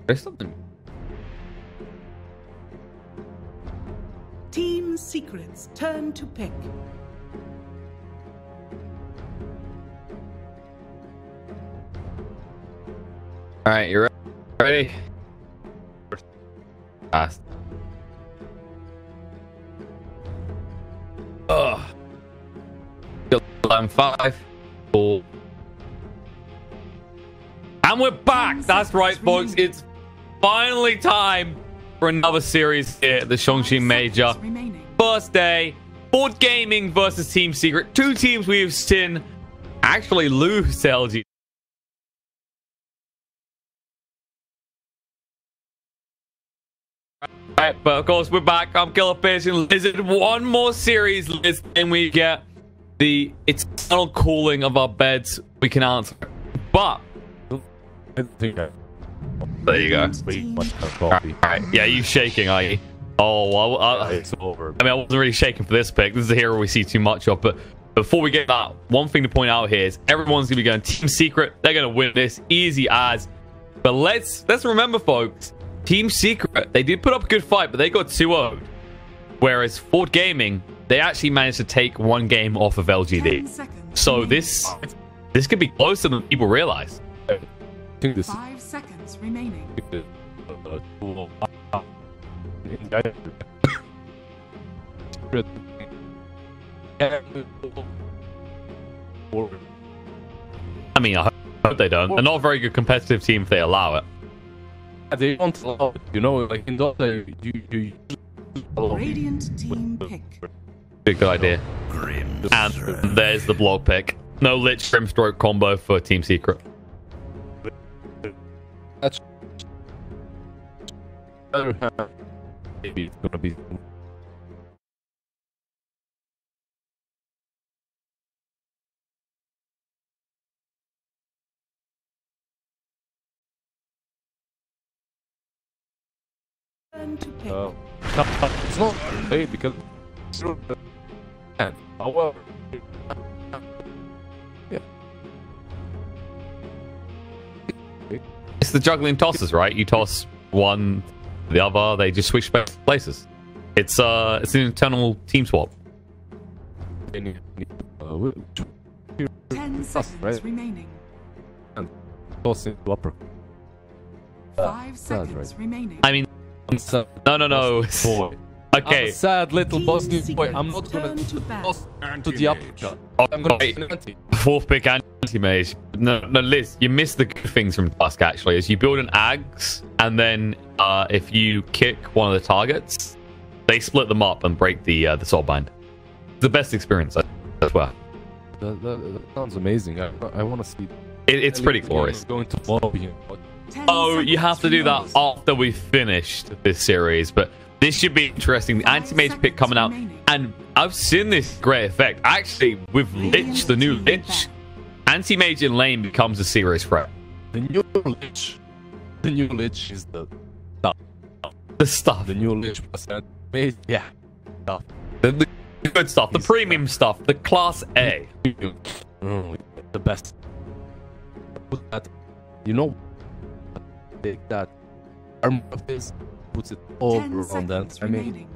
There's something. Team Secret's turn to pick. All right, you're ready. Fast. Ugh. 5, 4. And we're back. That's right, folks. It's finally time for another series here at the CHONGQING Major. First day, Board Gaming versus Team Secret. Two teams we have seen actually lose to LG. Right, but of course we're back. I'm Killer Fish and Lizard. One more series, Liz, and we get the eternal cooling of our beds. We can answer, but there you go. Right. Yeah, you shaking, are you? Oh, well, it's over. I mean, I wasn't really shaking for this pick. This is a hero we see too much of. But before we get that, one thing to point out here is everyone's gonna be going Team Secret. They're gonna win this easy as. But let's remember, folks. Team Secret, they did put up a good fight, but they got 2-0'd. Whereas Board Gaming, they actually managed to take one game off of LGD. So this could be closer than people realize. I think this 5 seconds remaining. I mean, I hope they don't. They're not a very good competitive team if they allow it. They don't allow it, you know, like in DOTA, you Radiant team pick. Good idea. And there's the block pick. No Lich Grimstroke combo for Team Secret. That's maybe it's gonna be Turn to pick. it's not hey, because and however yeah. It's the juggling tosses, right? You toss one, the other, they just switch places. It's an internal team swap. 10 seconds right? remaining. And toss into upper. 5 seconds right. remaining. I mean, no. Boy. Okay. I'm a sad little Team Bosnian boy. Secret I'm not gonna turn to bat. toss to the uppercut. I'm gonna Wait. be an anti. Fourth pick anti-mage. No, Liz, you missed the good things from Dusk, actually. Is you build an axe, and then if you kick one of the targets, they split them up and break the soulbind. The best experience as well. That sounds amazing. I want to see. It's pretty glorious. Going to follow you. 10 Oh, you have to do that seconds after we've finished this series, but this should be interesting. The anti-mage pick coming out, and I've seen this great effect. Actually, with Lich, the new Lich, anti-mage in lane becomes a serious threat. The new Lich is the stuff. The stuff. The new Lich plus anti-mage, yeah, stuff. The good stuff. The premium stuff. The class A. The best. Put that, you know, take that arm of his, puts it 10 over on that. seconds I mean, remaining.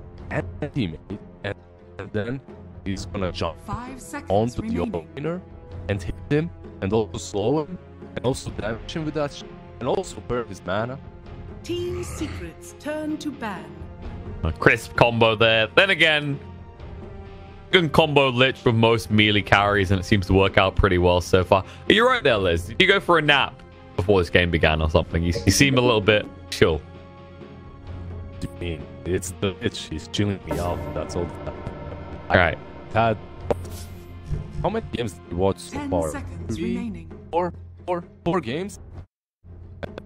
anti-mage, and then he's gonna jump 5 seconds onto the remaining. opener and hit him, and also slow him, and also damage him with that, and also burn his mana. Team Secret's turn to ban. A crisp combo there. Then again, you can combo Lich with most melee carries, and it seems to work out pretty well so far. You're right there, Liz. Did you go for a nap before this game began or something? You seem a little bit chill. I mean, it's the itch. He's chilling me out. That's all. All right. Had how many games did you watch so 10 far? seconds 3, remaining. 4 games.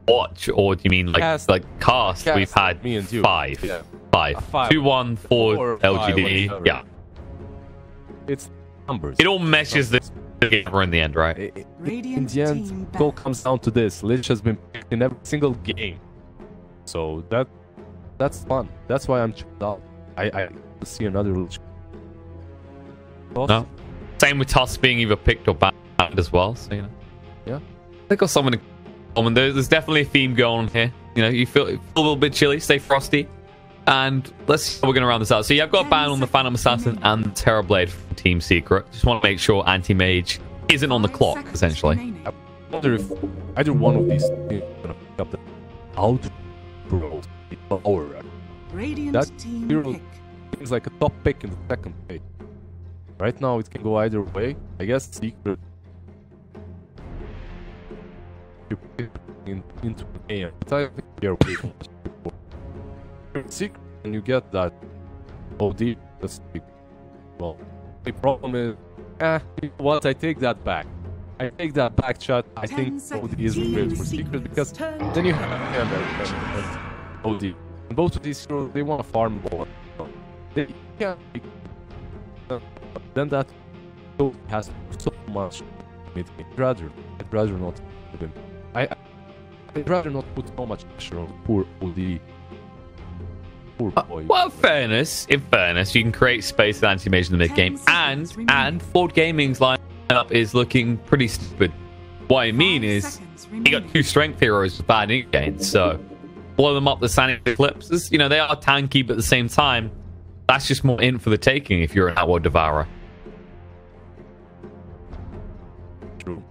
Watch, or do you mean like Cast. cast? Cast, We've had me and you. 5. Yeah. 5. 5. 2-1 for 4 or 5, LGD. whatever. Yeah. It's numbers. It all meshes the game in the end, right? In Radiant the end, team it all back. comes down to this. Lich has been picked in every single game, so that's fun. That's why I'm checked out. I see another Lich. No. Same with Tusk being either picked or banned as well, so you know. Yeah. They got someone in common. There's definitely a theme going on here. You know, you feel a little bit chilly, stay frosty. And let's see how we're going to round this out. So, yeah, I've got a ban on the Phantom Assassin and the Terrorblade from Team Secret. Just want to make sure Anti-Mage isn't on the clock, essentially. I wonder if either one of these things is going to pick up the outbrows power. That hero seems like a top pick in the second phase. Right now, it can go either way. I guess Secret. You put it into the game. But I think you're waiting before. Secret, and you get that OD. That's big. Well, the problem is, you know what? I take that back. I take that back, chat. I think OD is great for Secret because then you have OD. And both of these heroes, they want to farm ball. They can't. Then that has so much. I'd rather not. I'd rather not put so much pressure on poor OD. Well, in fairness, you can create space with Anti-Mage in the mid-game, and Ford Gaming's lineup is looking pretty stupid. What I mean is, you got 2 strength heroes with bad ink gains, so blow them up the sanity eclipses. You know, they are tanky, but at the same time, that's just more in for the taking if you're an Outward Devourer. True.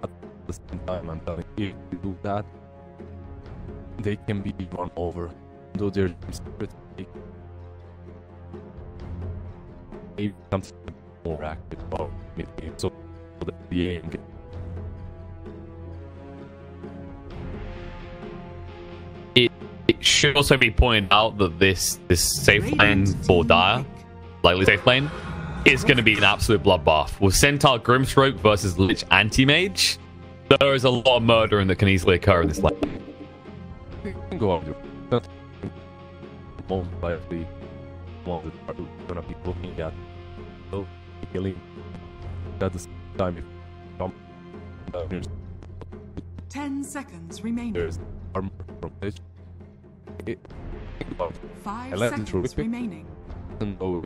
At the same time, I'm telling you, if you do that, they can be run over. Though they're Secret, maybe something more active about mid-game, so that the aim gets. It should also be pointed out that this safe lane for Dire, likely safe lane, is going to be an absolute bloodbath. With Centaur Grimstroke versus Lich Anti-Mage, there is a lot of murdering that can easily occur in this lane. You can go out there. Most likely one that are gonna be looking at killing at the same time if there's 10 seconds remaining. There's armor from Lich. Think about 5 seconds remaining. And go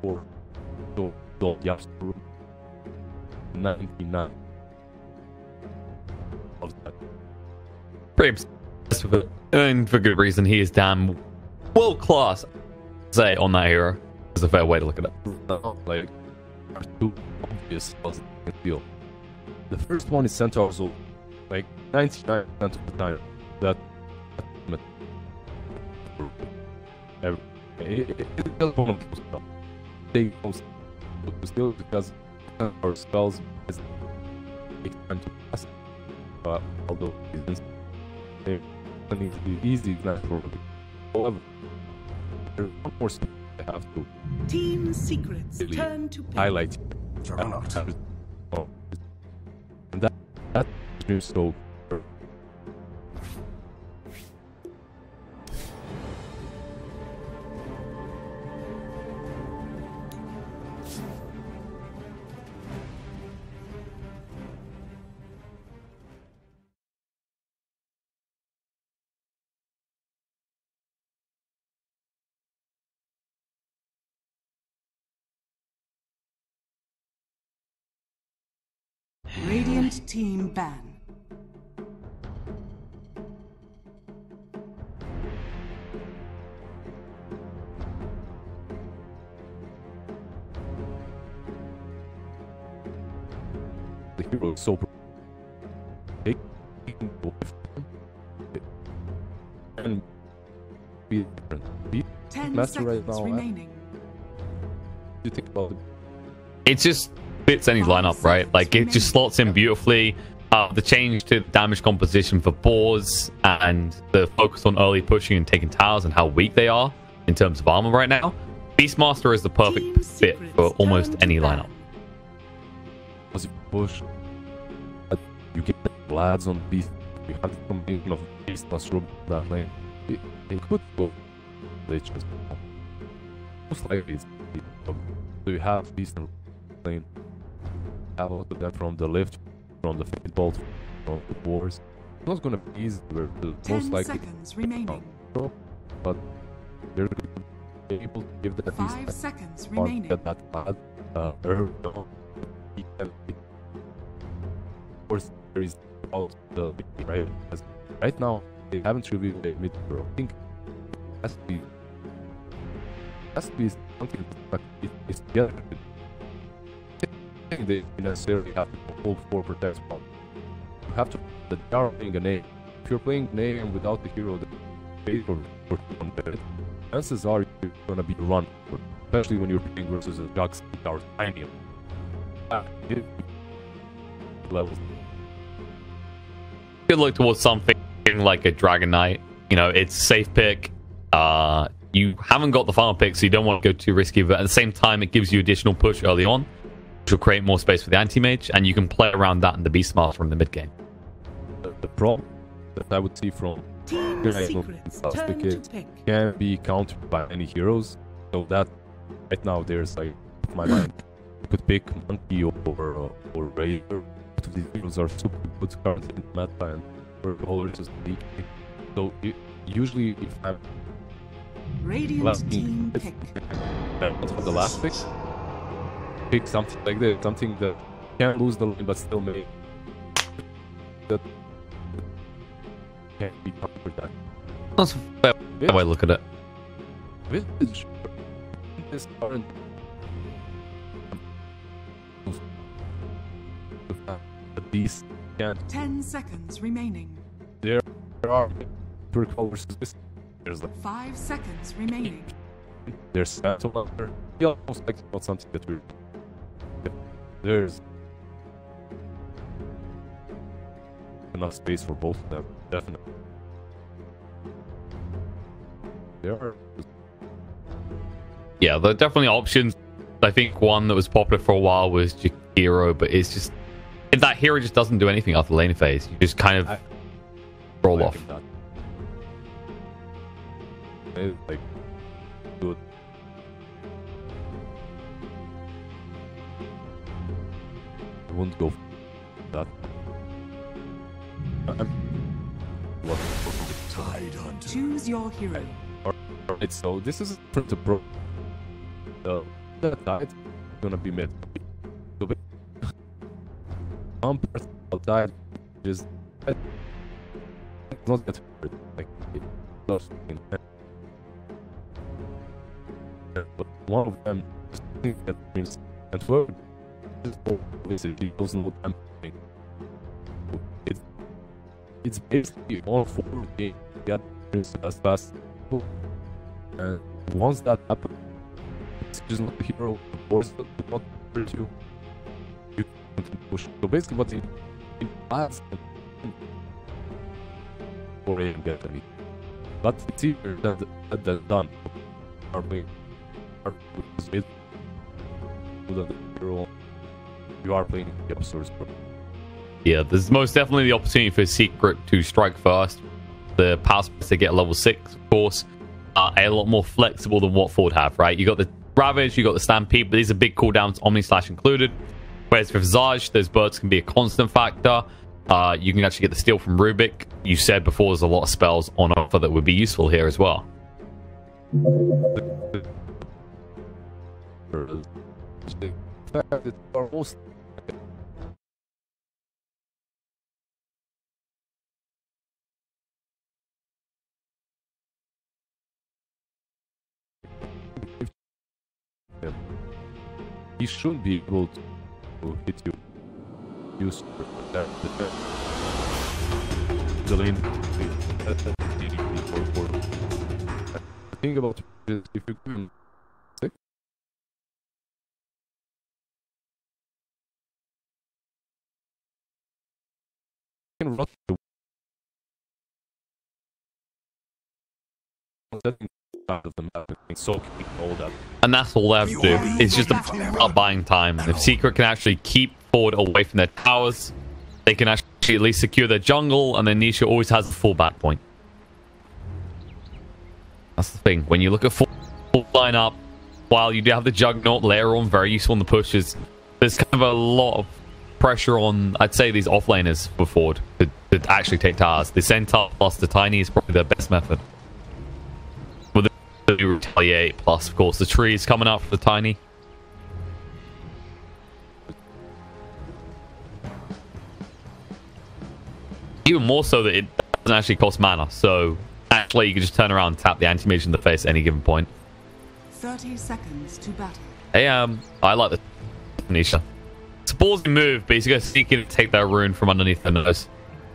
for Yapzor 99 of that. Pretty obsessed with it. And for good reason, he is damn world-class. Say on that hero is a fair way to look at it. Like, are 2 obvious positive feel. The first one is Centaur, so like 99% of the time that it does one of those stuff. They most still because our spells take time to cast. Although they need to be easy naturally. However, there's one more step I have to Team Secrets really turn to highlight. And that is so. Radiant team ban. The hero is so big and be different. Be 10 master right seconds now. remaining. You think about it. It just fits any lineup, right? Like, it just slots in beautifully. The change to damage composition for boars and the focus on early pushing and taking towers and how weak they are in terms of armor right now. Beastmaster is the perfect fit for almost any lineup. As you push, you get the lads on beast. You have some of beast plus rub that lane. It could go. They just most likely it's so you have beast and lane. Have a look at that from the lift, from the fit bolt, from the boars. It's not gonna be easy. We're most likely. 10 seconds remaining. But they're gonna be able to give that 5 beast seconds or remaining. get that lad. Of course, there is also the right as right now they haven't revealed a mid hero. I think it has to be something that is together. I think they necessarily have to hold 4 protects from. You have to the are playing a name. If you're playing name without the hero that pays for it, chances are you're gonna be run, especially when you're playing versus a Jug or Tiny. Levels. Could look towards something like a Dragon Knight. You know, it's a safe pick. You haven't got the final pick, so you don't want to go too risky, but at the same time, it gives you additional push early on, which will create more space for the anti-mage, and you can play around that in the Beastmaster in the mid game. The problem that I would see from Team Secrets, turn to pick. can't be countered by any heroes, so that right now there's like my mind. You could pick Monkey or Raider. Both of these heroes are super good currently in the meta, and we're always just weak. So usually if I'm Radiant team pick. for the last pick something like that, something that can't lose the lane but still may that can't be covered. That That's a fair way to look at it. Vintage this current the beast can't 10 seconds remaining. there are vertical versus this. There's like 5 seconds remaining. there's Phantom out there. Yeah, almost like about something that we're there's enough space for both of them, definitely. There are Yeah, there are definitely options. I think one that was popular for a while was Jakiro, but it's just that hero just doesn't do anything after lane phase. You just kind of roll off. that. It's like good. I wouldn't go for that. What? Choose your hero. Alright, so this is from the pro. That side is gonna be mid. So one person outside is not that hurt. Like it does. But one of them just think that means and for this basically doesn't know what I'm doing. It's basically all forward game. Get as fast as possible. And once that happens, it's just not the hero, the boss not hurt you. You can push. So basically what it adds for a get me. But it's easier than done. Are playing with the hero. You are playing the Yapzor. Yeah, there's most definitely the opportunity for Secret to strike first. The power space to get level 6, of course, are a lot more flexible than what Ford have, right? You got the Ravage, you got the Stampede, but these are big cooldowns, Omni Slash included. Whereas with Visage, those birds can be a constant factor. You can actually get the steal from Rubik. You said before there's a lot of spells on offer that would be useful here as well. It's almost he shouldn't be able to hit you. Use the lane. The thing about it is if you give him stick, you can run the out of the map and soak all that. And that's all they have to do. It's just about buying time. If Secret can actually keep Ford away from their towers, they can actually at least secure their jungle, and then Nisha always has the full back point. That's the thing. When you look at full lineup, while you do have the Juggernaut layer on, very useful in the pushes, there's kind of a lot of pressure on, I'd say, these offlaners for Ford to actually take towers. The Centaur plus the Tiny is probably their best method. With the Retaliate plus, of course, the trees coming out for the Tiny. Even more so that doesn't actually cost mana, so actually you can just turn around and tap the anti-mage in the face at any given point. 30 seconds to battle. Hey, I like the Nisha. It's a ballsy move, but he's going to sneak in and take that rune from underneath the nose.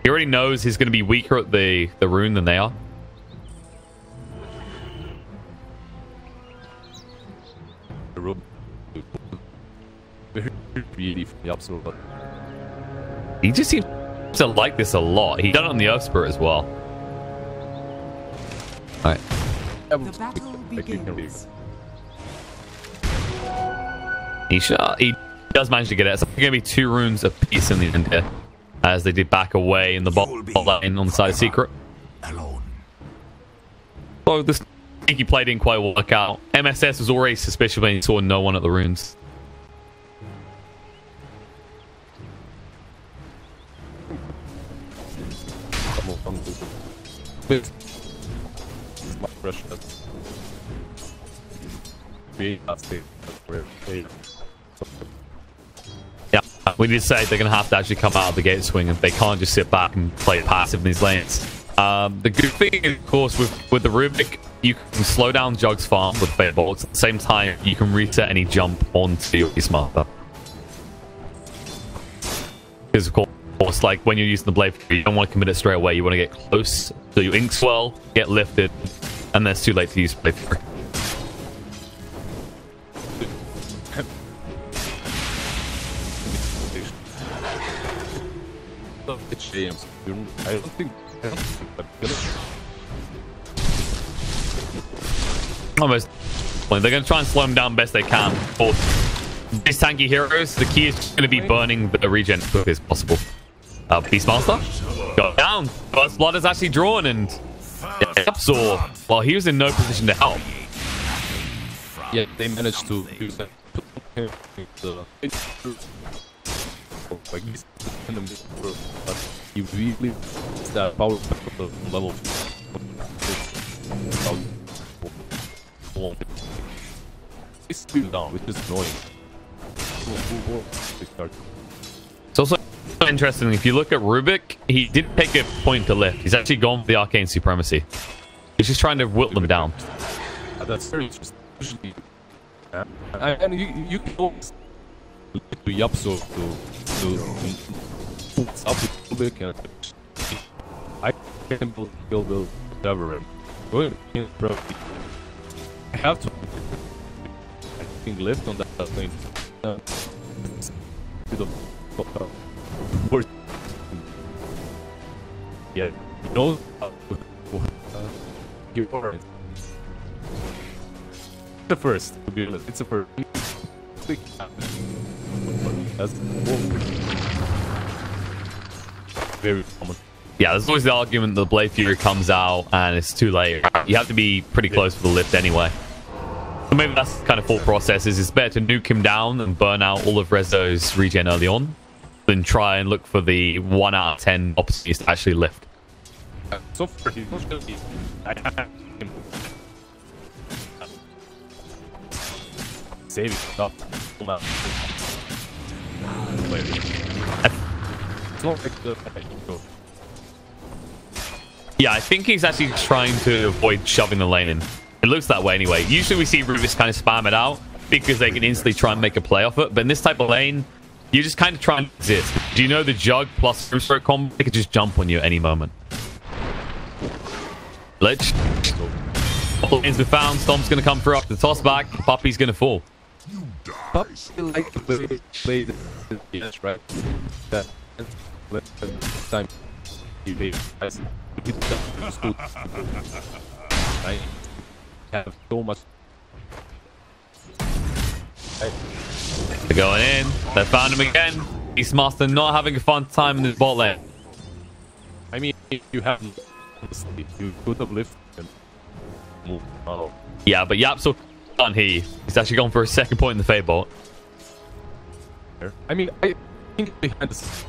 He already knows he's going to be weaker at the rune than they are. He just seems to like this a lot. He done it on the Earth Spirit as well. Alright. The battle begins. Nisha, he does manage to get it. It's going to be 2 runes apiece in the end here, as they did back away in the bottom lane on the side of Secret. So this sneaky play didn't quite work out. MSS was already suspicious when he saw no one at the runes. Yeah, we did say they're going to have to actually come out of the gate swing, and they can't just sit back and play passive in these lanes. The good thing is, of course, with the Rubik, you can slow down Jug's farm with Fate Bolts. At the same time, you can reset any jump onto your Smarter. Because, of course, like when you're using the blade, you don't want to commit it straight away. You want to get close, so you ink swell, get lifted, and then it's too late to use blade. I don't think almost. They're going to try and slow him down best they can. For these tanky heroes, the key is going to be burning the regen as quickly as possible. Beastmaster, go down. First blood is actually drawn, and YapzOr, well, he was in no position to help. Yeah, they managed to use that. Like he's but he really is that power level. It's still down, which is annoying. It's also interesting, if you look at Rubik, he did take a point to lift. He's actually gone for the Arcane Supremacy. He's just trying to whittle them down. That's very interesting. And you can always look to YapzOr to up with Rubik, and I can build whatever. I have to lift on that thing. Yeah, you know, the first, to be honest, it's a first. That's very common. Yeah, there's always the argument that the Blade Fury comes out and it's too late. You have to be pretty close for the lift anyway. So maybe that's the kind of thought process is it's better to nuke him down and burn out all of Rezo's regen early on than try and look for the 1 out of 10 opportunities to actually lift. So far, he's not going to be... I have him. Saving stuff. It's not like the... Yeah, I think he's actually trying to avoid shoving the lane in. It looks that way anyway. Usually we see Rubik's kind of spam it out because they can instantly try and make a play off it. But in this type of lane, you just kind of try and exist. Do you know the Jug plus Roomstroke combo? They could just jump on you at any moment. Lich. Lane's been found. Stomp's going to come through after the toss back. Puppy's going to fall. Puppy like to play the yes, right? That time you made I have so much. They're going in. They found him again. Beastmaster not having a fun time in his bot lane. I mean, if you haven't, you could have lifted and moved. Oh. Yeah, but YapzOr can't hear. He's actually gone for a second point in the Fate Bolt. I mean, I think behind this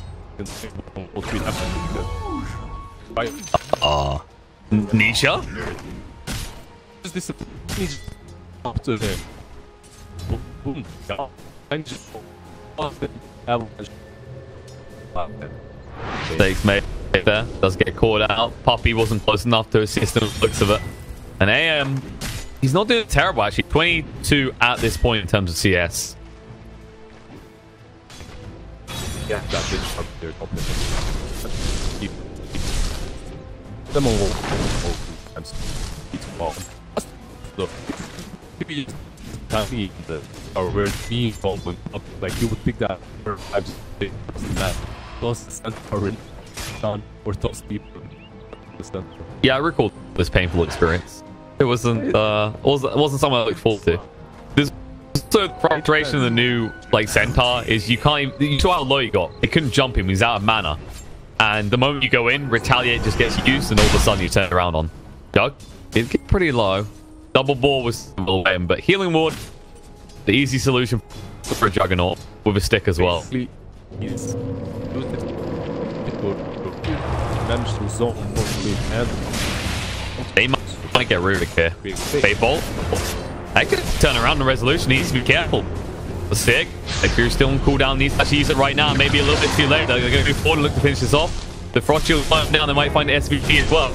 what will happen. Right? Nisha? Just this needs up to him. Boom, down. And just avalanche. Thanks, mate. mistake there. Does get caught out. Puppy wasn't close enough to assist him with the looks of it. And AM, he's not doing terrible actually. 22 at this point in terms of CS. Yeah, that is up there. Them all times. It's all. Look, maybe tiny the or where being following up, like you would pick that for 5 that toss the center done or toss people the center. Yeah, I recall this painful experience. It wasn't something I looked forward to. There's also frustration in the new like centaur is you can't even, you saw how low he got. It couldn't jump him, he's out of mana. And the moment you go in, retaliate just gets used, and all of a sudden you turn around on Doug. It gets pretty low. Double ball was a little lame, but healing ward, the easy solution for a juggernaut with a stick as well. Yes. Managed to zone and They might get Rubik here. Fade bolt. I could turn around the resolution. He needs to be careful. The Sig, if you're still on cooldown, needs to actually use it right now. Maybe a little bit too late. They're going to move forward and look to finish this off. The Frost Shield down. They might find the SVP as well.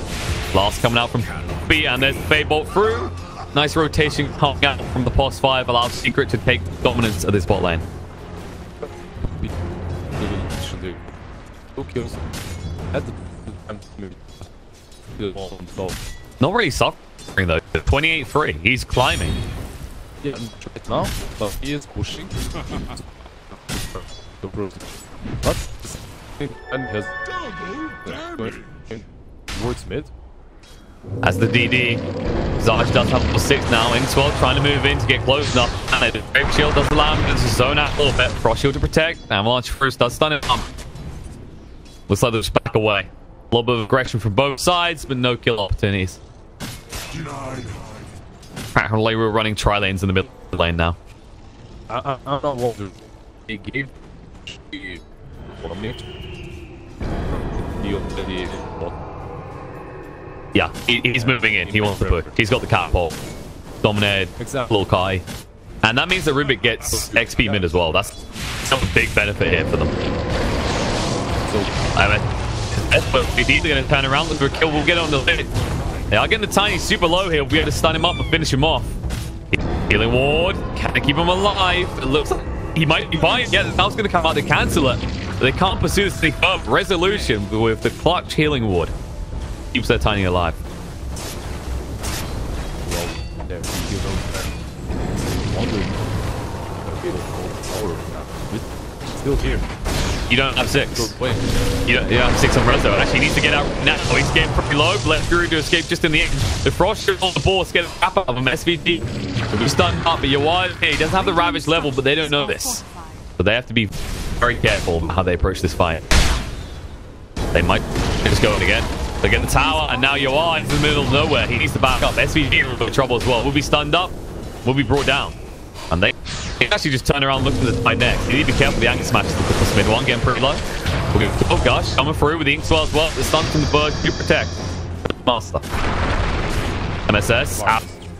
Last coming out from B, and there's the Fade Bolt through. Nice rotation coming out from the Pos 5 allows Secret to take dominance of this bot lane. Not really suffering though. 28-3. He's climbing. Yeah, right now, but he is pushing. But and has towards mid. As the DD, Zarge does have 6 now. In 12 trying to move in to get close enough. And the Brave Shield does allow him to zone out a little bit. Frost Shield to protect. Avalanche first does stun him up. Looks like they're just back away. A little bit of aggression from both sides, but no kill opportunities. Apparently we're running tri-lanes in the middle lane now. I'm not wondering. They gave yeah, he's moving in. He wants to push. He's got the catapult. Dominated. Exactly. Little Kai. And that means that Rubik gets XP mid as well. That's a big benefit here for them. So, he's either going to turn around, look for a kill. We'll get on the lid. They are getting the tiny super low here. We'll be able to stun him up and finish him off. Healing ward. Can they keep him alive? It looks like he might be fine. Yeah, the Val's going to come out to cancel it. But they can't pursue this thing up. Resolution with the clutch healing ward. Keeps their tiny alive. Well, there you go. Still here. You don't have 6. You don't have 6 on Rezo. Actually, he needs to get out now. He's getting pretty low. Left Fury to escape just in the end. The Frost Shield on the board. Get a wrap up of him. SVD. He's stunned up, but Yawan, he doesn't have the Ravage level, but they don't know this. So they have to be very careful how they approach this fight. They might just go in again. They get the tower, and now Yawan is in the middle of nowhere. He needs to back up. SVD in trouble as well. Will be stunned up. Will be brought down. And they actually just turn around and look for the fight next. You need to be careful with the anchor smash. The mid one getting pretty low. Oh gosh, coming through with the ink swell as well. The stun from the bird to protect. Master. MSS.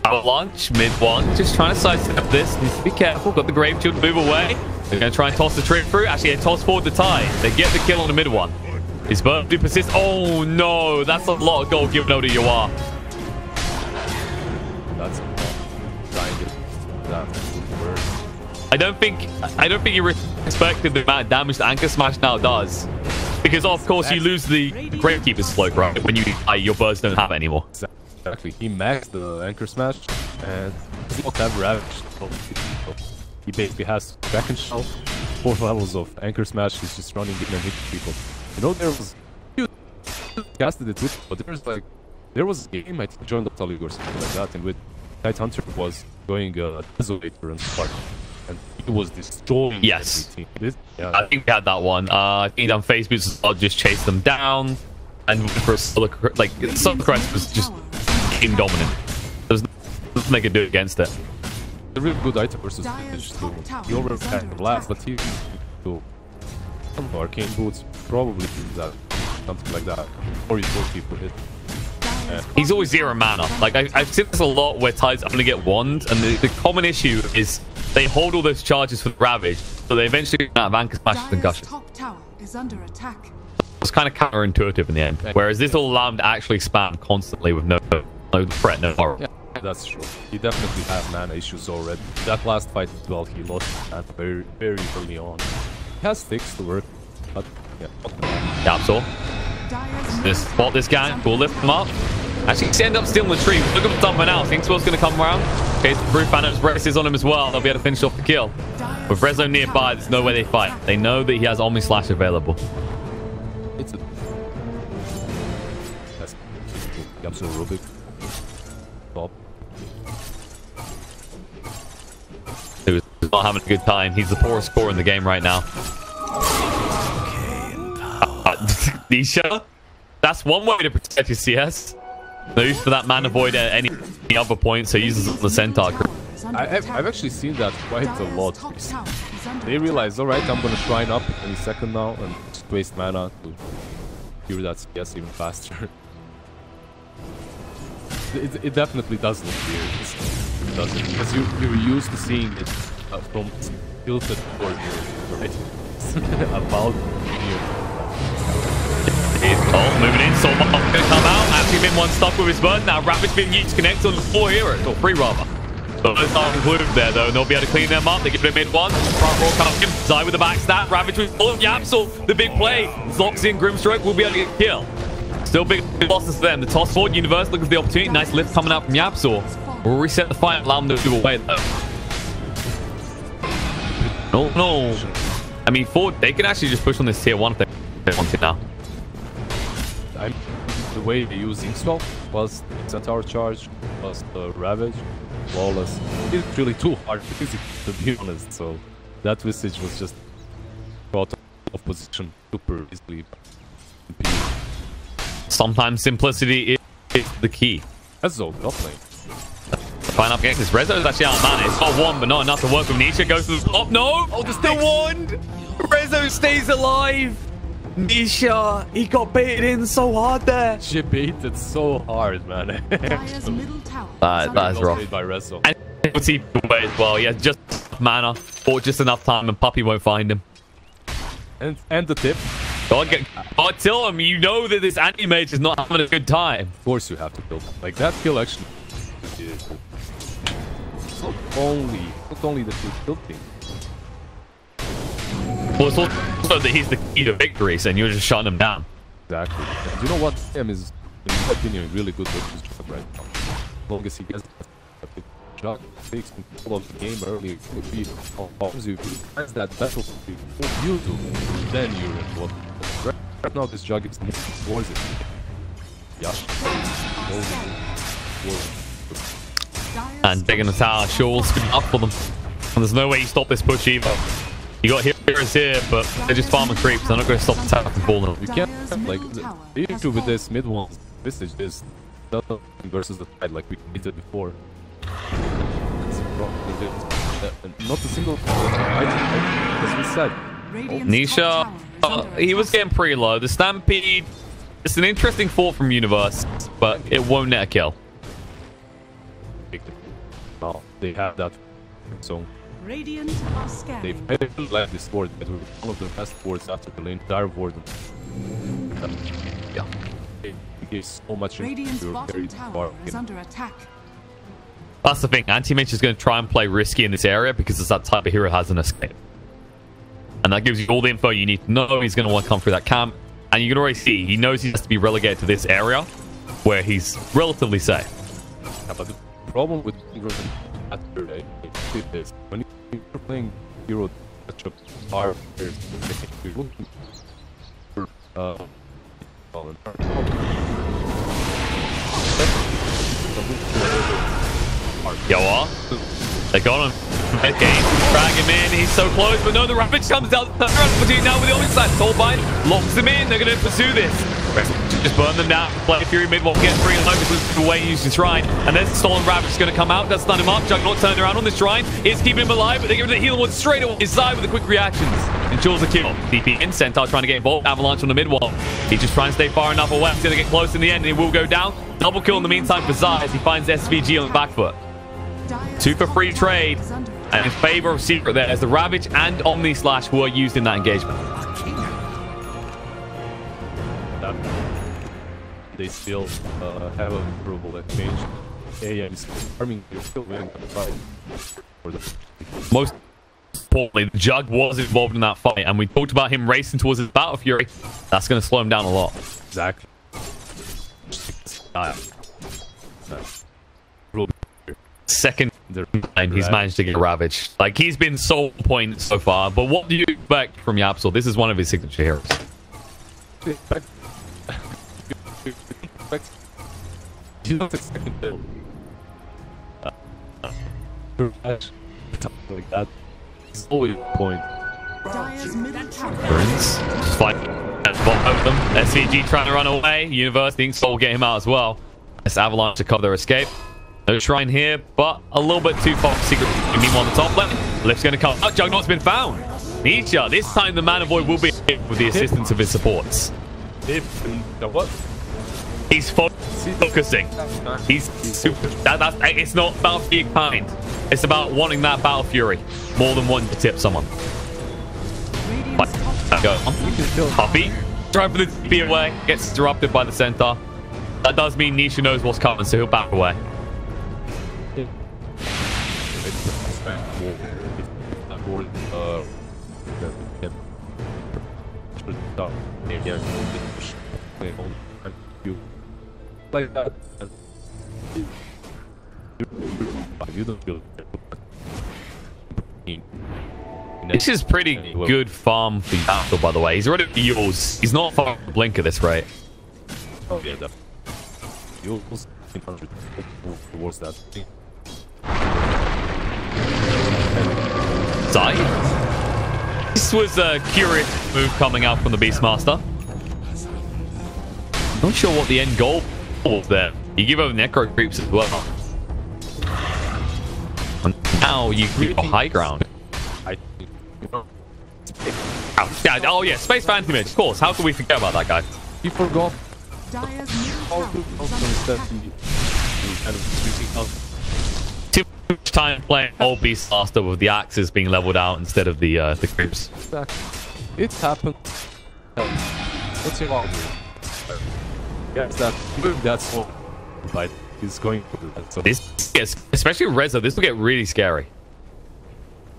Avalanche. Mid one. Just trying to sidestep this. Needs to be careful. Got the Grave Shield to move away. They're going to try and toss the trip through. Actually, they toss forward the tie. They get the kill on the mid one. His bird do persist. Oh no, that's a lot of gold given over to Yawar. That's trying to I don't think you respected the amount of damage the anchor smash now does, because of course you lose the Gravekeeper's cloak, right? When you die, your birds don't have it anymore. Exactly. He maxed the anchor smash and he doesn't have Ravage. He basically has second shell, 4 levels of anchor smash. He's just running in and hitting people. You know, there was casted it with, but there was a game I think joined the League or something like that, in which Night Hunter was going Desolator and Spark, and he was destroying everything. Yeah. I think we had that one. I think on Facebook, I'll just chase them down, and for like Secret was just game dominant. There's nothing they could do against it. A really good item versus Vintage too. He already kind of last, but he to arcane boots probably that something like that, or you will keep with it. He's always 0 mana. Like I've seen this a lot where Tides only get wand, and the common issue is they hold all those charges for the Ravage, so they eventually run out of anchor smashes and gushes. Top tower is under attack. was kind of counterintuitive in the end. Whereas this will allow him to actually spam constantly with no threat, no horror. Yeah, that's true. He definitely had mana issues already. That last fight as well, he lost that very early on. He has sticks to work, but yeah. Yapzor. Just spot this guy. We'll lift him up. Actually, he end up stealing the tree. Look at something else. Think Swell's going to come around. Okay, Brute Phantom's braces on him as well. They'll be able to finish off the kill. With Rezo nearby, there's no way they fight. They know that he has Omni Slash available. It's a... That's... Yapzor Rubik. Top. He was not having a good time. He's the poorest scorer in the game right now. Nisha, that's one way to protect your CS. No use for that mana void at any other point, so he uses it on the Centaur. I've actually seen that quite a lot. They realize, alright, I'm gonna shrine up any second now and just waste mana to cure that CS even faster. It definitely does look weird. It doesn't, because you're used to seeing it from tilted towards you, right? About here. Oh, moving in, Soul Bomb going to come out. Actually, been one stuck with his bird. Now, Ravage being used to connect on the 4 heroes, or 3 rather. So those are included there, though, and they'll be able to clean them up. They give it a mid one. Front row coming in. Zai with the backstab. Ravage with all of Yapzor. The big play. Locks in Grimstroke. Will be able to get killed. Still big losses for them. The toss forward, Universe looking for the opportunity. Nice lift coming out from Yapzor. We'll reset the fight and allow them to move away, though. No. I mean, forward, they can actually just push on this tier 1 if they want to now. The way they use Inkswell plus Centaur charge plus the Ravage, flawless. It's really too hard to be honest, so that Visage was just out of position super easily. Sometimes simplicity is the key. That's so definitely. Fine up against this. Rezo is actually out of mana. It's got 1, but not enough to work with Nisha. Goes to the top. No! Oh, the wand! Rezo stays alive! Nisha, he got baited in so hard there. She baited so hard, man. Dire's middle tower. That is rough. By Rezo. And he'll see away as well. He has just mana, or just enough time, and Puppy won't find him. And the tip. God, tell him, you know that this anti-mage is not having a good time. Of course you have to kill him. Like, that kill actually is... It's not only that you killed him. Well, it's also that he's the key to victory, so you're just shutting him down. Exactly. And you know what? Him is, in my opinion, really good with his job right now. As long as he gets a job, takes control of the game early, it could be if you finds that battlefield before you do, then you're in what. Right now, this jug is moving towards it. Yeah. And taking the tower, sure will spin up for them. And there's no way you stop this push either. You got heroes here, but they're just farming creeps. They're not going to stop the tower from falling. You can't, like, the issue with this mid one Visage is DOTA versus the tide, like we did before. Not a single item, as we said. Nisha, he was getting pretty low. The Stampede, it's an interesting thought from Universe, but it won't net a kill. No, they have that, so... Radiant are scanning. They really like this board. It was one of the best boards after the entire board. Yeah. It gives so much Radiant's bottom tower is under attack. That's the thing. Anti-Mage is going to try and play risky in this area because it's that type of hero has an escape. And that gives you all the info you need to know. He's going to want to come through that camp. And you can already see, he knows he has to be relegated to this area where he's relatively safe. Yeah, but the problem with is when you're playing hero such a far you're looking for Yo, they got him. Okay, drag him in. He's so close, but no, the Ravage comes out. Now with the only side, Soulbind locks him in. They're going to pursue this. Just burn them down. Play Fury mid while get free and low because the way he used the shrine. And there's the stolen Ravage is going to come out. Does stun him up. Juggernaut turned around on the shrine. Is keeping him alive, but they give him the healing one straight away. His side with the quick reactions. Ensures a kill. DP in. Centaur trying to get involved. Avalanche on the mid wall. He just trying to stay far enough away. He's going to get close in the end and he will go down. Double kill in the meantime for Zai as he finds SVG on the back foot. 2 for free trade. And in favor of Secret there as the Ravage and Omni Slash were used in that engagement. that they still have a favorable exchange. AM is farming, you're still winning the fight. For the Most importantly, Jug was involved in that fight, and we talked about him racing towards his Battle Fury. That's going to slow him down a lot. exactly. Second, and he's managed to get ravaged. Like, he's been so on point so far, but what do you expect from Yapzor? This is one of his signature heroes. You don't expect it like that. It's always a point. Dire's middle tower Burns, just fight both of them. SVG trying to run away. Universe thinks Soul will get him out as well. It's Avalanche to cover their escape. No shrine here, but a little bit too far for Secret. Meanwhile, on the top lane, Lift's going to come. Oh, Juggernaut's been found. Nisha, this time the Mana Void will be hit with the assistance of his supports. What? He's focusing. He's super. It's not about being kind. It's about wanting that Battle Fury more than wanting to tip someone. Go on. Puppy, trying for the TP away, gets disrupted by the centaur. That does mean Nisha knows what's coming, so he'll back away. Like that. You don't feel This is pretty good farm for Yapzor, by the way. He's already yours. He's not far from Blink at this rate. Oh yeah, that. You'll 100 towards that. Zai. This was a curious move coming out from the Beastmaster. Not sure what the end goal was there. You give over Necro creeps as well. And now you keep high ground. Oh yeah, Space Phantom Image, of course. How can we forget about that guy? He forgot Dire's middle how tower to is under attack. and Too much time playing old Beastmaster with the axes being leveled out instead of the creeps. it happened. What's your argument? Yes, that's all. But he's going for that. So This gets, especially with Rezo, this will get really scary.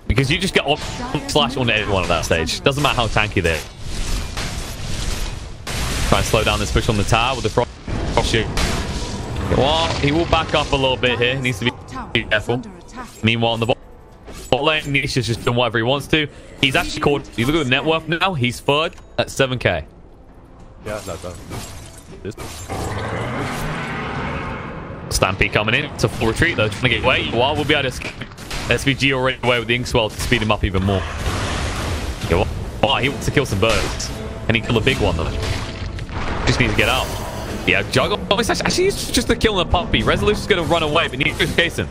Because you just get slash on everyone at that stage. Doesn't matter how tanky they are. Try and slow down this push on the tower with the frost shoot. Well, he will back up a little bit here. He needs to be careful. Meanwhile, on the bot lane, Nisha's just doing whatever he wants to. He's actually caught. You look at the net worth now, he's third at 7k. yeah, that's this. Stampede coming in. It's a full retreat though, trying to get away. While we'll be able to escape. SVG already away with the Inkswell to speed him up even more. Oh, he wants to kill some birds. Can he kill a big one though? Just needs to get out. Yeah, Juggle. Actually, he's just a killing a puppy. Resolution's going to run away, but he's just casing.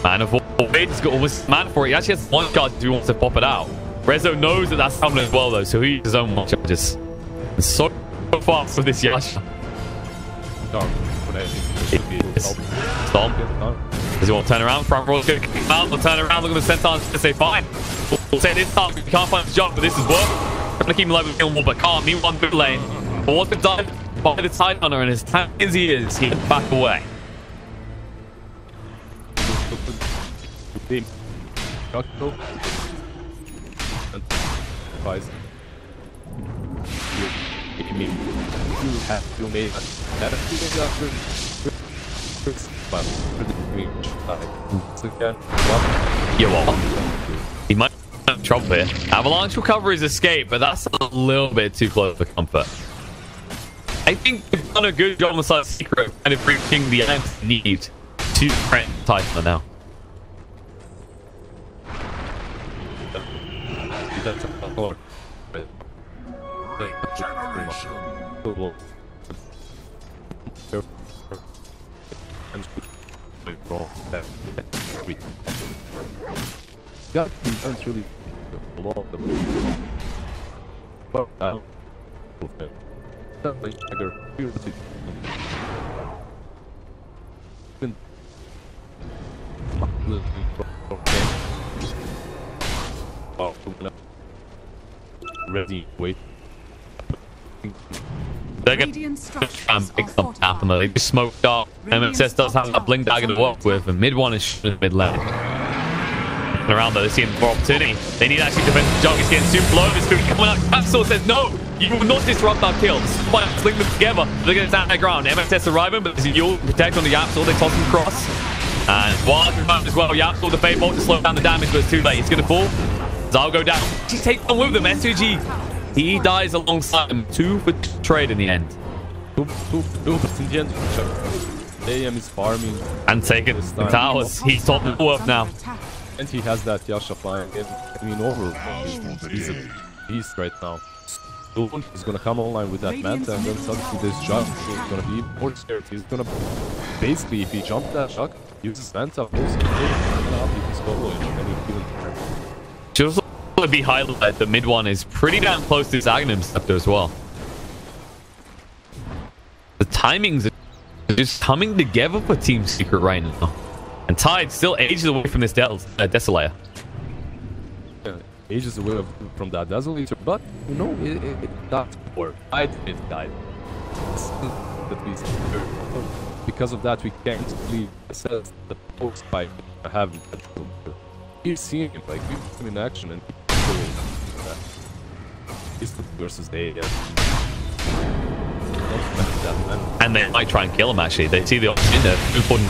Man of Void, he's got almost man for it. He actually has one charge if he wants to pop it out. Rezo knows that that's coming as well though, so he uses his own charges. And so fast with this Yasha. Stomp. Does he want to turn around? Front roll's going to kick him out. They'll turn around. Look at the centaurs and say, fine. We'll say this time. We can't find the jump, but this is work. I'm going to keep him alive with kill more, but can't. Meanwhile, mid lane. But what's been done by the Tide Hunter, and as tank as he is, he can back away. Yeah, well, he might have trouble here. Avalanche will cover his escape, but that's a little bit too close for comfort. I think they've done a good job on the side of Secret, kind of reaching the end need to threaten Titan now. Yeah, that's really a lot of them. But ready, wait. They're going to try and pick something up, and they just smoked up. MSS does have that blink dagger to work with, and mid one is mid lane. Around though, they're seeing more opportunity. They need to actually defend the junk. It's getting super low. This food coming out. YapzOr says, no, you will not disrupt our kill. This is why I'm slinging them together. They're going to stand their ground. MSS arriving, but there's a Yule protect on the YapzOr. They toss him across. And while as well, YapzOr the Fade Bolt to slow down the damage, but it's too late. He's going to fall. Zal go down. She takes one with them. SUG. He dies alongside them. 2 for trade in the end. AM is farming. And taking the towers. He's top of the worth now. And he has that Yasha flying over. He's a beast right now. Soon he's gonna come online with that manta, and then suddenly this jump is gonna be more scared. He's gonna basically, if he jumps that shock, uses manta, pulls it, he can solo it, and he can Should also be highlighted. The mid one is pretty damn close to his Aghanim scepter as well. The timings are just coming together for Team Secret right now. And Tide still ages away from this Desolator. Yeah, ages away from that Desolator, but you know, that's for Tide it died. That we because of that, we can't really assess the post by having that. You're seeing him, like, you've seen him in action, and he's versus the and they might try and kill him, actually. They see the option there.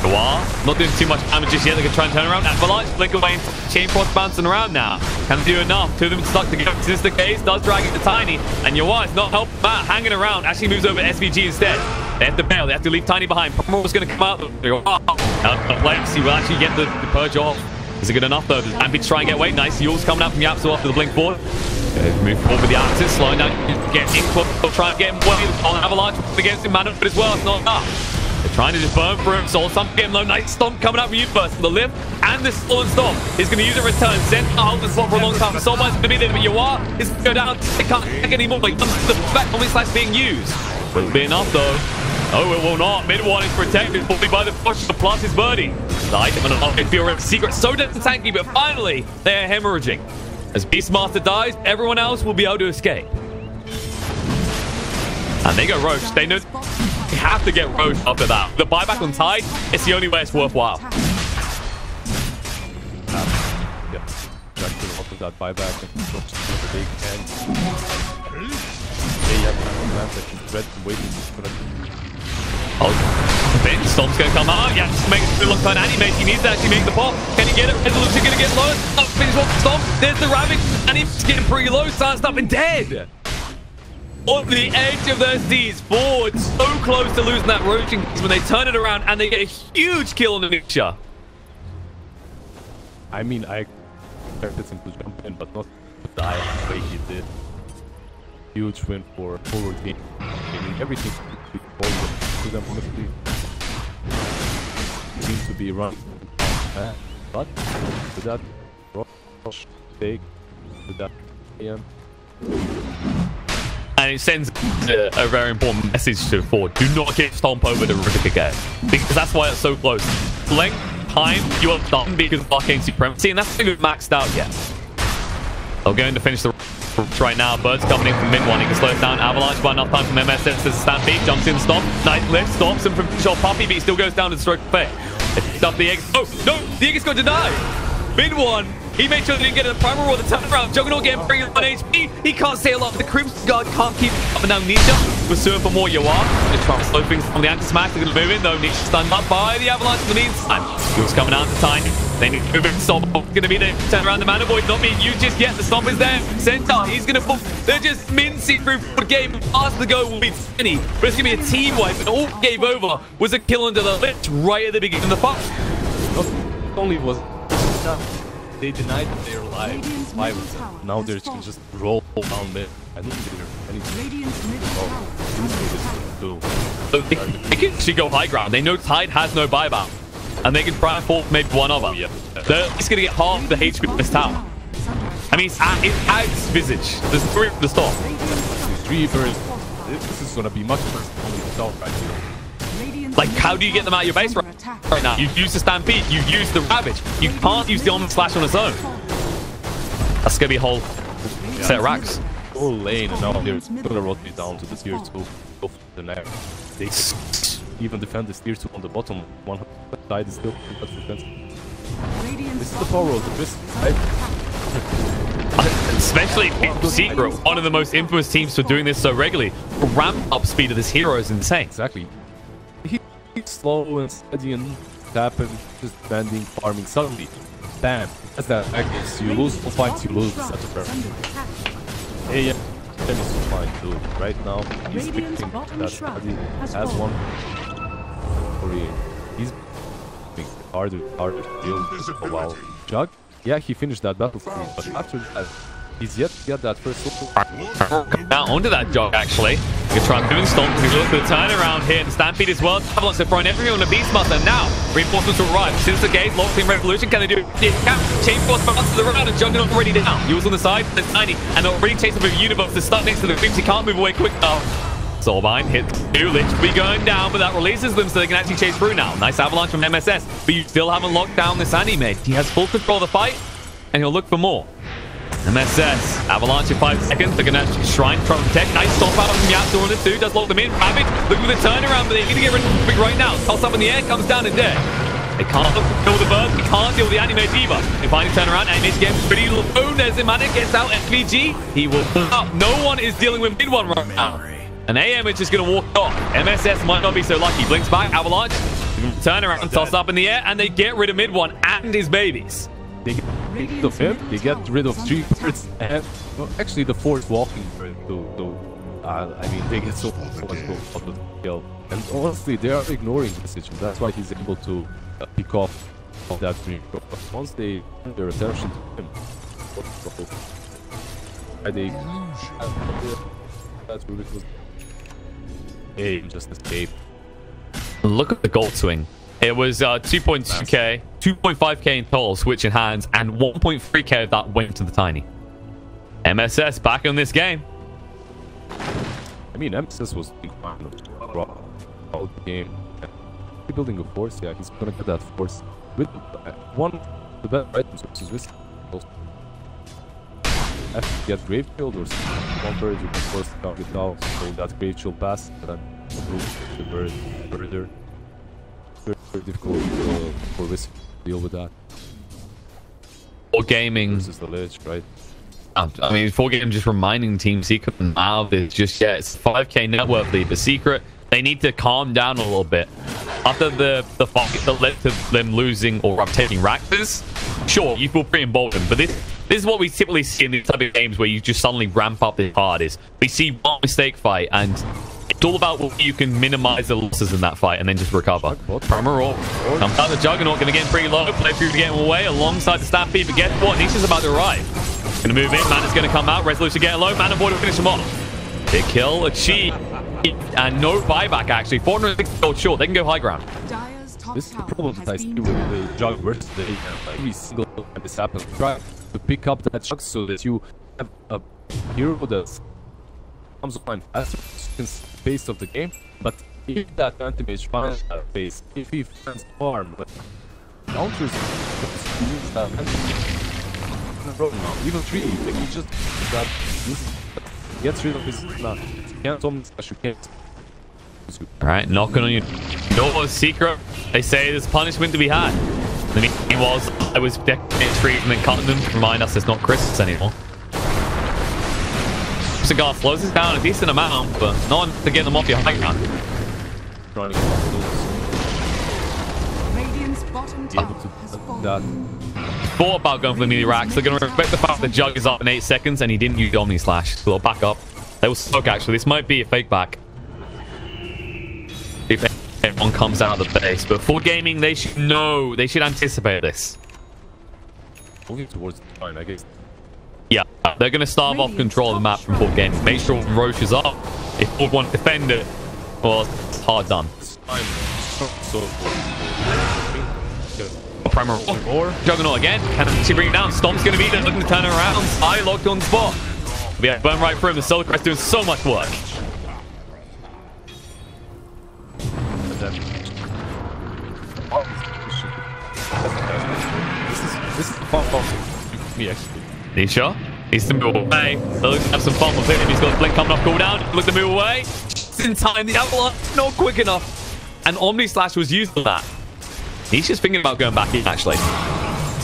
Noir. Not doing too much damage just yet. They can try and turn around. Avalanche blink away. Chain Frost bouncing around now. Can they do enough? 2 of them stuck together. This is the case. Does drag it to Tiny. And Noir is not helping Matt. Hanging around. Actually moves over to SVG instead. They have to bail. They have to leave Tiny behind. Pomer's going to come out. They go, oh. He will actually get the purge off. Is it good enough, though? Does Ampy try and get away? Nice. Yule's coming out from YapzOr after the blink forward. Move forward with the Axis, slowing down, getting in close, trying to get him away on Avalanche against him, man, but as well, it's not enough. They're trying to just burn through him, Soul Stomp, get him low, nice stomp coming out from you first. The lift and the slow and stomp is going to use a return. Zen hold the spot for a long time. Soulbine's going to be there, but Yawar is going to go down. They can't take anymore. Like, the back on this slash being used. Will be enough, though. Oh, it will not. Mid one is protected fully by the push, plus his birdie. Light and an feel secret. So damn tanky, but finally, they're hemorrhaging. As Beastmaster dies, everyone else will be able to escape. And they go Roche. They know they have to get Roche after that. The buyback on Tide, it's the only way it's worthwhile. Yeah, exactly. Off of that buyback and drops to the big end. They have that he's ready to wait. Oh, Ben Stomp's going to come out. Yeah, just make it look like an animate. He needs to actually make the pop. Can he get it? Resolution going to get low. Oh, finish off the Stomp. There's the Ravage. And he's getting pretty low. Starts up and dead. On the edge of their seas. Forward. So close to losing that roaching when they turn it around and they get a huge kill on the Nisha. I mean, I expected him to jump in, but not to die the way he did. Huge win for forward team. I mean, everything to them honestly seems to be run. But with that rush take, with that AM. And it sends a very important message to Ford. Do not get Stomp over the Rivik again. Because that's why it's so close. Length, time, you are done because of Arcane Supremacy, and that's not even maxed out yet. They're going to finish the right now. Bird's coming in from mid one. He can slow it down. Avalanche by enough time from MSS to Stampede. Jumps in, stop. Nice lift, stops him from Puppy, but he still goes down to the stroke of fate. They picked up the egg. Oh, no! The egg is going to die! Mid one. He made sure they didn't get a primal or the turnaround. Juggernaut getting free on HP. He can't stay alive. The Crimson Guard can't keep up. And now Nisha pursuing for more Yawar. They're trying to slow things from the anti-smash. They're going to move in, though. Nisha's stunned up by the Avalanche in the meantime. Jules coming out to Tiny. They need to move in. Stomp. Going to be there. Turn around the Mana Void. Not being used just yet. The Stomp is there. Centaur. He's going to pull. They're just mincing through the game. Fast to go will be Tiny. But it's going to be a team wipe. And all gave over was a kill under the lift right at the beginning of the fight. Not only was they denied that they were alive. Now they're just roll down mid. I don't think they're anything. So they can actually go high ground. They know Tide has no buyback. And they can try and fall maybe one of them. Yeah. They're just going to get half the HP in this tower. I mean, it adds visage. There's 3 at the stop. 3 first. This is going to be much worse than only the top right here. Like, how do you get them out of your base right now? You use the Stampede, you use the Ravage. You can't use the Omni Slash on its own. That's going to be a whole set of racks. Whole lane, and now they're going to rotate down to the tier 2. the next. They even defend the tier 2 on the bottom. One side is still defense. This is the power of the Bristol side. Especially Secret, one of the most infamous teams for doing this so regularly. The ramp up speed of this hero is insane. Exactly. He's slow and steady and tapping, just bending, farming. Suddenly, bam! As that against you lose full fights, you lose the set of turn. Hey, yeah. That is fine too. Right now, he's picking that Steady has one. He's being harder to deal with a while. Jug? Yeah, he finished that battlefield, but after that, he's yet to get that first super. Now onto that Jog actually. You can try and move and stomp. We look for the turnaround here. The Stampede as well. Avalanche are throwing everyone on the Beastmaster. Now, reinforcements will arrive. Since the gate, locked in Revolution. Can they do it? They can. Chain Force bounces the round and Juggernaut already down. Yule's on the side. There's Tiny. And they're already chasing for Universe. They're stuck next to the creeps. He can't move away quick enough. Soulbind hits two. Lich will be going down, but that releases them so they can actually chase through now. Nice avalanche from MSS, but you still haven't locked down this anime. He has full control of the fight, and he'll look for more. MSS, avalanche in 5 seconds. They're going to shrine, try to protect. Nice stop out from Yapzor on the 2. Does lock them in. Ravage looking for the turnaround, but they need to get rid of the right now. Toss up in the air, comes down and dead. They can't kill the bird. They can't deal with the anime diva. They finally turn around. Anime's getting pretty low. There's the man that gets out. SVG. He will pull up. No one is dealing with mid one right now. And AM is just going to walk off. MSS might not be so lucky. Blinks back. Avalanche. Turn around. Toss up in the air. And they get rid of mid one and his babies. They get rid of him. They get rid of 3 birds. And well, actually, the 4th walking bird. I mean, they get so much of the kill. And honestly, they are ignoring the situation. That's why he's able to pick off of that dream. But once they turn their attention to him, that's really good. Hey, just escape. Look at the gold swing. It was 2.2k, 2.5k in total switching hands, and 1.3k of that went to the Tiny. MSS back on this game. I mean, MSS was big fan of all the game. Building a force, yeah, he's gonna get that force with one of the better items, which is Whistle. After you get Grave Shield or one bird, you can force the target down, so that Grave Shield pass, and then move the bird further. Very difficult for Whistle to deal with that. Or gaming. This is the Lich, right? I mean, before game, just reminding Team Secret now there's just, yeah, it's 5k net worth lead, but Secret, they need to calm down a little bit. After the fight that led to them losing or taking Raktas, sure, you feel pretty emboldened, but this is what we typically see in these type of games where you just suddenly ramp up the hardest. We see one mistake fight, and it's all about what you can minimize the losses in that fight and then just recover. Primer roll. Comes out the Juggernaut, gonna get pretty low, play through to get him away alongside the Stampede, but guess what? Nisha's about to arrive. Gonna move in, Mana's gonna come out, Resolution getting low, Mana Void will finish him off. Big kill, achieved. And no buyback actually. 460 gold short. They can go high ground. This is the problem that I see with the Jug versus the every single time this happens. Try to pick up that Jug so that you have a hero that comes online faster in the pace of the game. But if that anti-mage finds that pace, if he finds farm, but counters use that even 3, like he just gets rid of his can't almost you can't. Alright, knocking on your door, Secret. They say there's punishment to be had. The meaning was I was decking trees and then cutting them to remind us it's not Christmas anymore. Cigar slows us down a decent amount, but not enough to get them off your high ground. Radiant's bottom tower has fallen. Thought about going for the melee racks. They're going to respect the fact that Jug is up in 8 seconds and he didn't use Omni Slash. So they'll back up. They will soak actually. This might be a fake back. If everyone comes out of the base. But for gaming, they should know. They should anticipate this. Moving towards the line, I guess. Yeah, they're going to starve off control of the map from full gaming. Make sure Roche is up. If Ford want to defend it, well, it's hard done. Primer or Juggernaut again. Can she bring it down? Stomp's going to be there looking to turn her around. I locked on spot. Yeah, burn right through him. The Soul Crest doing so much work. This is fun for me actually. Nisha needs to move away. They'll have some fun with him. He's got the blink coming off cooldown. Look to move away. just in time. The Avalanche not quick enough. And Omni Slash was used for that. Nisha's thinking about going back in, actually.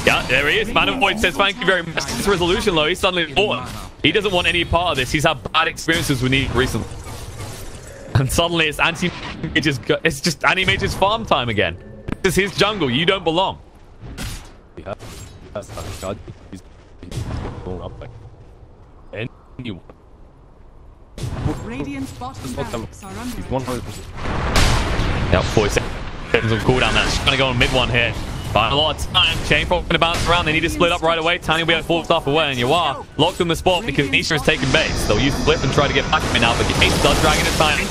Yeah, there he is. Man of Void says, thank you very much. This resolution low. He's suddenly bought him. He doesn't want any part of this. He's had bad experiences with Nisha recently. And suddenly it's it's just Anti-Mage's farm time again. This is his jungle. You don't belong. Yeah, that's not God. He's going up like anyone. Radiant's bottom barracks are under He's attack. 100%. Yep, 40 seconds of cooldown. That's going to go on mid one here. But a lot of time. Chain probably going to bounce around. They need to split up right away. Tiny will be able to pull stuff away. And you are locked in the spot because Nisha has taken base. They'll use the flip and try to get back to me now. But the Ace does drag into Tiny.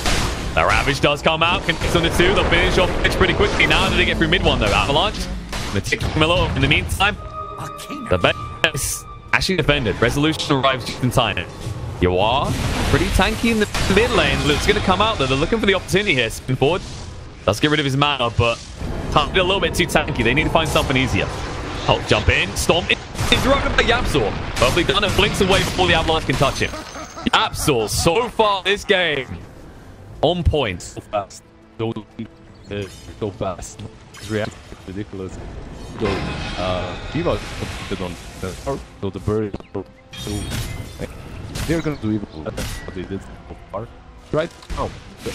The Ravage does come out. Connects on the two. They'll finish off pitch pretty quickly. Now do they get through mid one though? Avalanche. The tick Miller in the meantime. The base actually defended. Resolution arrives just in time. You are pretty tanky in the mid lane. It's going to come out though. They're looking for the opportunity here. Spin forward. Let's get rid of his mana, but can't be a little bit too tanky. They need to find something easier. Oh, jump in. Storm. Interrupted by Yapzor. Perfectly done and blinks away before the Avalanche can touch him. Yapzor, so far this game, on point. So fast. So fast. His reaction is ridiculous. So, Diva completed on the start, so the bird. So, they're gonna do even better than what they did so far. Right now, the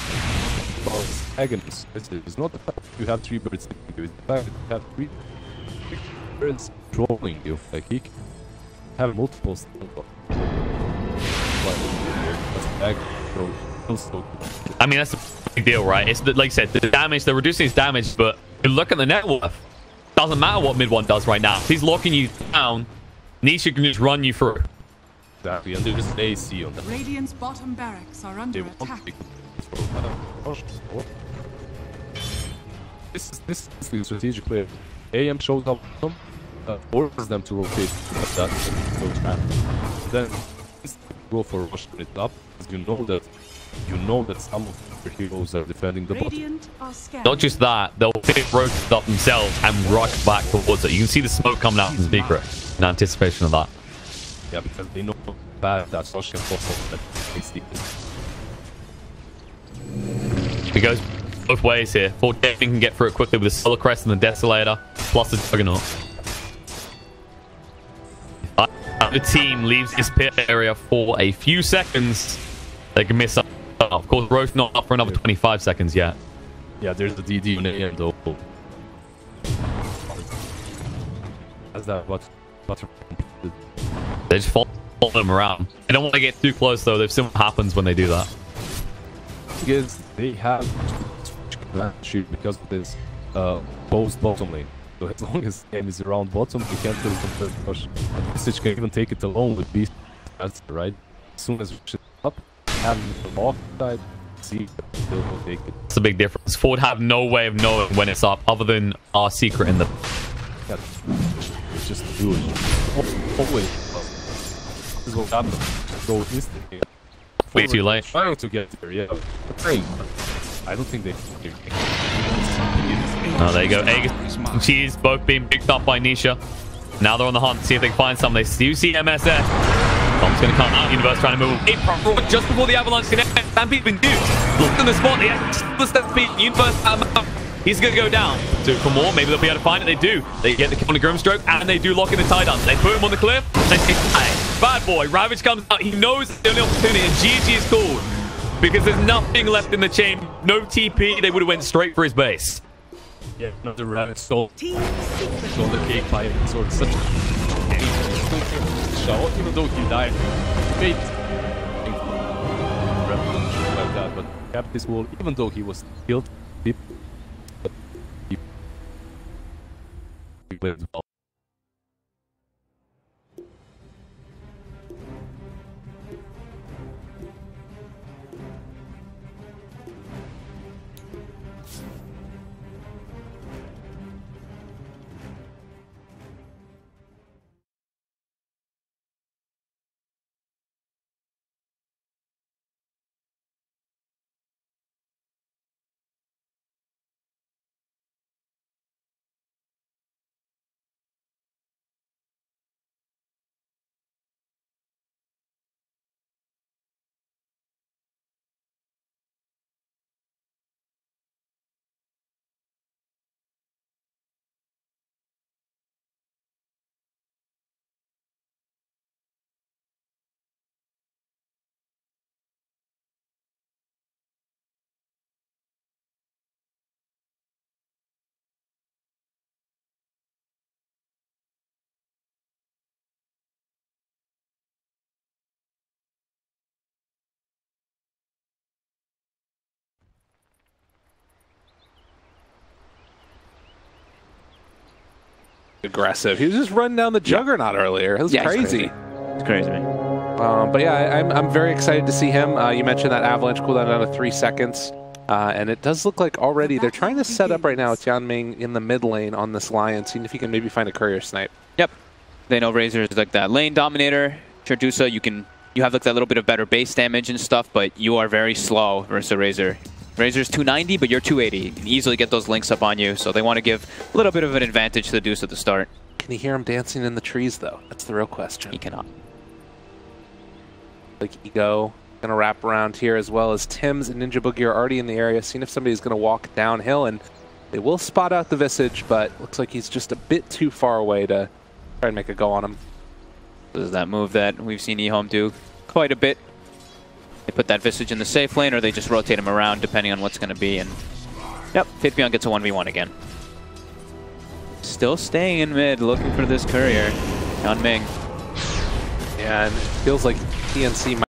agonists. It's not the fact you have 3 birds hitting you, it's the fact that you have 3 birds trolling you. Like, he can have multiple stuff. I mean, that's a big deal, right? It's like I said, the damage, they're reducing his damage, but you look at the net worth. Doesn't matter what mid one does right now. If he's locking you down, Nisha can just run you through. Exactly, and there's an AC on that. Radiant's bottom barracks are under attack. This is the strategic play. AM shows up, forces them to rotate that. Then go for rush it up, because you know that some of your heroes are defending the bottom. Radiant are scared. Not just that, they'll pick rotate up themselves and rush back towards it. You can see the smoke coming out from Secret in anticipation of that. Yeah, because they know bad that rush can pop off that AC. It goes both ways here. 14 can get through it quickly with the Solar Crest and the Desolator, plus the Juggernaut. The team leaves this pit area for a few seconds. They can miss up. Of course, Roth not up for another 25 seconds yet. Yeah, there's the DD on the end though. That's that what They just follow them around. They don't want to get too close though. They've seen what happens when they do that. Because they have advantage because of this post bottom lane. So as long as the game is around bottom, you can't really compare push. And Message can even take it alone with Beast, right? As soon as we shit up, have the off side, see, they'll take it. It's a big difference. Ford have no way of knowing when it's up other than our secret in the... Yeah, it's just do it. Always. This is what happens. Go instantly. Way too late. Trying to get there, yeah. I don't think they can. Oh, there you go. Egg and Cheese both being picked up by Nisha. Now they're on the hunt. See if they can find some. They do see MSF. Tom's going to come out. Universe trying to move away just before the Avalanche connect. Stampede been duped. Looked in the spot. The Stampede. Universe he's going to go down. So for more, maybe they'll be able to find it. They do. They get the kill on the Grimstroke, and they do lock in the tie down. They put him on the cliff. They say, bad boy. Ravage comes out. He knows it's the only opportunity, and GG is called. Because there's nothing left in the chain. No TP. They would have went straight for his base. Yeah, another Ravage stole the cake by sort of such a shot, even though he died. Great. Like that, but kept this wall, even though he was killed. He played well. aggressive. He was just running down the Juggernaut earlier. It was crazy. It's crazy, man. But yeah, I'm very excited to see him. You mentioned that Avalanche cooldown down to 3 seconds. And it does look like already they're trying to set up right now with Yanming in the mid lane on this Lion, seeing if he can maybe find a courier snipe. Yep. They know Razor is like that lane dominator. Chardusa, you have like that little bit of better base damage and stuff, but you are very slow versus Razor. Razor's 290, but you're 280. You can easily get those links up on you, so they want to give a little bit of an advantage to the Deuce at the start. Can you hear him dancing in the trees, though? That's the real question. He cannot. Like Ego, gonna wrap around here, as well as Tim's and Ninja Boogie are already in the area, seeing if somebody's gonna walk downhill, and they will spot out the Visage, but looks like he's just a bit too far away to try and make a go on him. This is that move that we've seen eHome do quite a bit. They put that Visage in the safe lane, or they just rotate him around depending on what's going to be. And yep, Fatebion gets a 1v1 again. Still staying in mid, looking for this courier. Yanming. Yeah, and it feels like PNC might